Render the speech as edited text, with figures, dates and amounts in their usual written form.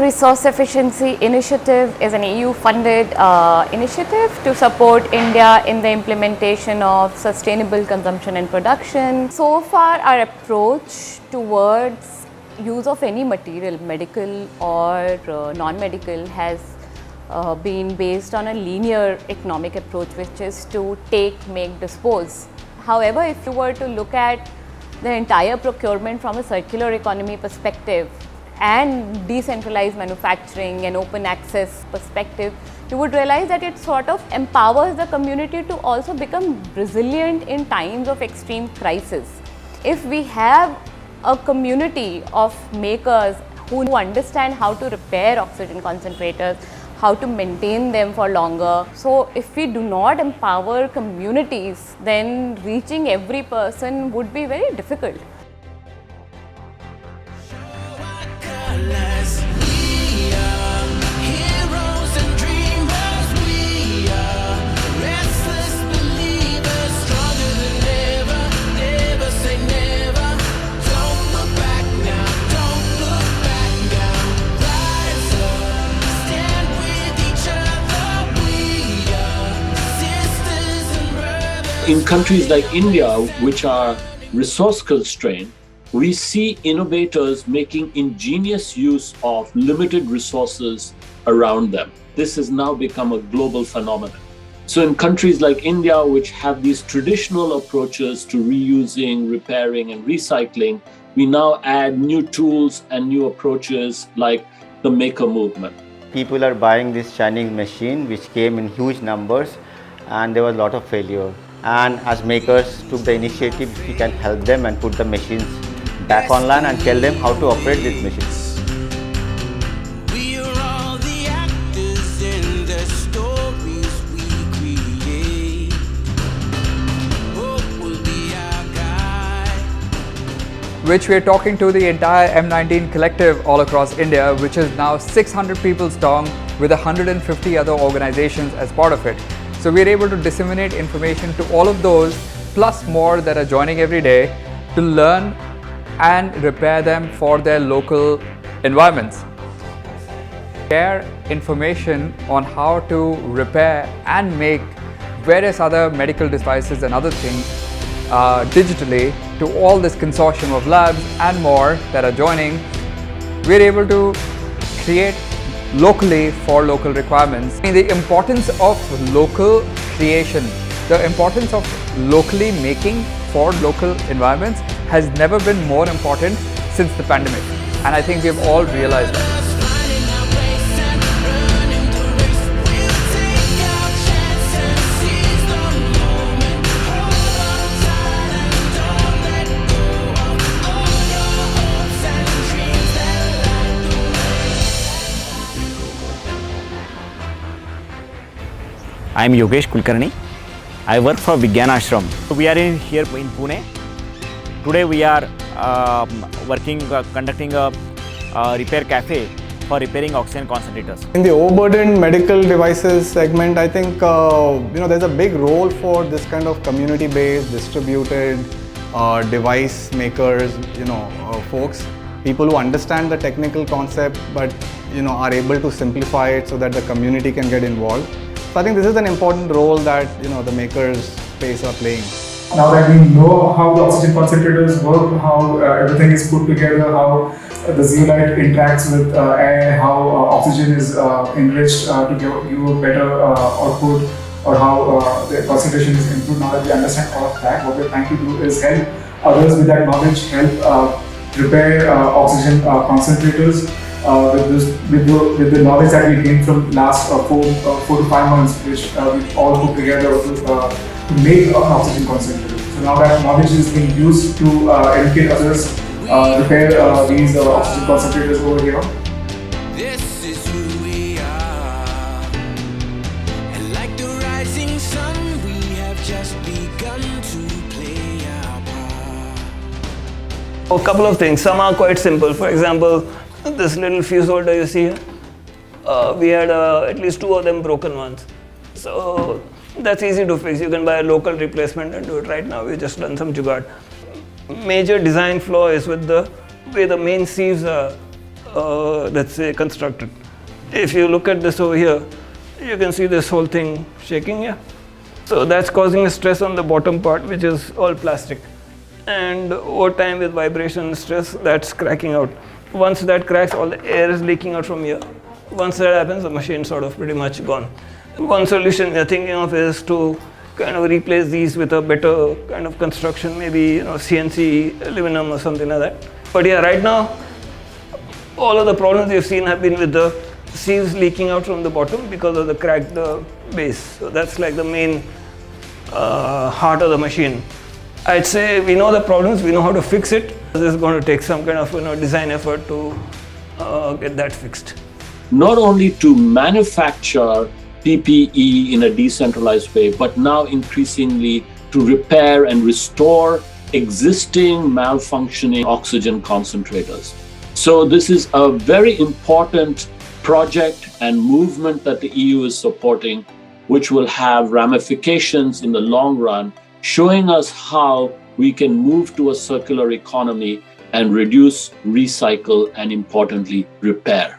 Resource Efficiency Initiative is an EU-funded initiative to support India in the implementation of sustainable consumption and production. So far, our approach towards use of any material, medical or non-medical, has been based on a linear economic approach, which is to take, make, dispose. However, if you were to look at the entire procurement from a circular economy perspective and decentralized manufacturing and open access perspective, you would realize that it sort of empowers the community to also become resilient in times of extreme crisis. If we have a community of makers who understand how to repair oxygen concentrators, how to maintain them for longer. So if we do not empower communities, then reaching every person would be very difficult. In countries like India, which are resource constrained, we see innovators making ingenious use of limited resources around them. This has now become a global phenomenon. So in countries like India, which have these traditional approaches to reusing, repairing, and recycling, we now add new tools and new approaches like the maker movement. People are buying this Chinese machine, which came in huge numbers, and there was a lot of failure. And as makers took the initiative, we can help them and put the machines back online and tell them how to operate these machines. We are all the actors in the stories we create. Hope will be our guide. Which we are talking to the entire M19 collective all across India, which is now 600 people strong with 150 other organizations as part of it. So we are able to disseminate information to all of those, plus more that are joining every day, to learn and repair them for their local environments. Share information on how to repair and make various other medical devices and other things digitally to all this consortium of labs and more that are joining. We are able to create locally for local requirements. The importance of local creation, the importance of locally making for local environments has never been more important since the pandemic. And I think we've all realized that. I am Yogesh Kulkarni. I work for Vigyan Ashram. We are here in Pune. Today we are conducting a repair cafe for repairing oxygen concentrators. In the overburdened medical devices segment, I think there's a big role for this kind of community-based, distributed device makers, folks, people who understand the technical concept but are able to simplify it so that the community can get involved. So I think this is an important role that the makers space are playing. Now that we know how the oxygen concentrators work, how everything is put together, how the zeolite interacts with air, how oxygen is enriched to give you a better output, or how the concentration is improved. Now that we understand all of that, what we're trying to do is help others with that knowledge, help repair oxygen concentrators with the knowledge that we gained from last 4 to 5 months, which we all put together to make an oxygen concentrator. So now that knowledge is being used to educate others, repair these oxygen concentrators over here. This is who we are. And like the rising sun, we have just begun to play our part. A couple of things. Some are quite simple. For example, this little fuse holder you see here, we had at least 2 of them broken ones. So that's easy to fix. You can buy a local replacement and do it. Right now we just done some jugaad. Major design flaw is with the way the main sieves are let's say, constructed. If you look at this over here, you can see this whole thing shaking here. So that's causing a stress on the bottom part, which is all plastic. And over time with vibration and stress, that's cracking out. Once that cracks, all the air is leaking out from here. Once that happens, the machine's sort of pretty much gone. One solution we are thinking of is to kind of replace these with a better kind of construction, maybe CNC aluminum or something like that. But yeah, right now, all of the problems we've seen have been with the sieves leaking out from the bottom because of the cracked base. So that's like the main heart of the machine. I'd say we know the problems, we know how to fix it. This is going to take some kind of design effort to get that fixed. Not only to manufacture PPE in a decentralized way, but now increasingly to repair and restore existing malfunctioning oxygen concentrators. So this is a very important project and movement that the EU is supporting, which will have ramifications in the long run, showing us how we can move to a circular economy and reduce, recycle, and importantly, repair.